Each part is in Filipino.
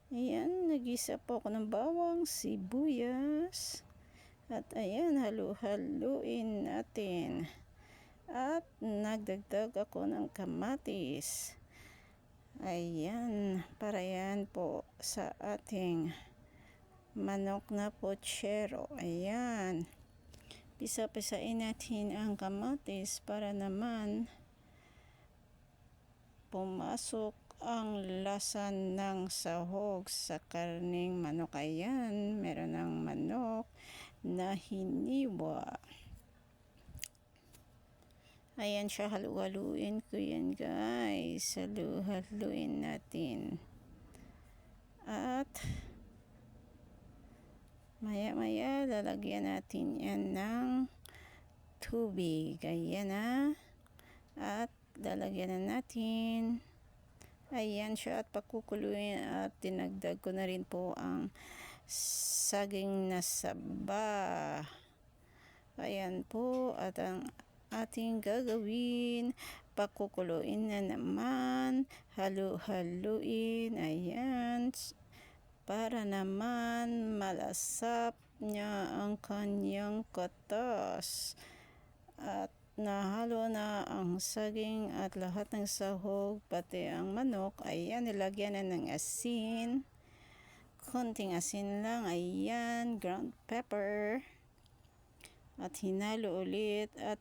Ayan, nagisa po ako ng bawang, sibuyas. At ayan, halu-haluin natin. At nagdagdag ako ng kamatis. Ayan, para yan po sa ating manok na pochero. Ayan. Pisa-pisain natin ang kamatis para naman pumasok ang lasa ng sahog sa karning manok. Ayan, meron ng manok na hiniwa. Ayan siya, halu-haluin ko yan guys. Halu-haluin natin. At maya-maya lalagyan natin yan ng tubig. Ayan na. At lalagyan na natin. Ayan siya, at pakukuluin, at dinagdag ko na rin po ang saging na saba. Ayan po, at ang ating gagawin, pakukuluin na naman, halu-haluin. Ayan, para naman malasap niya ang kanyang katas. At nahalo na ang saging at lahat ng sahog, pati ang manok. Ayan, nilagyan na ng asin. Konting asin lang. Ayan, ground pepper. At hinalo ulit. At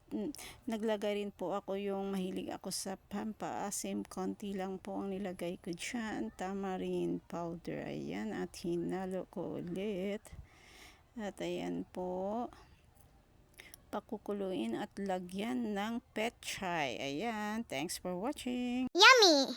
naglagay rin po ako, yung mahilig ako sa pampaasim. Konti lang po ang nilagay ko dyan. Tamarind powder. Ayan, at hinalo ko ulit. At ayan po, pakukuluin at lagyan ng pechay. Ayan, thanks for watching. Yummy!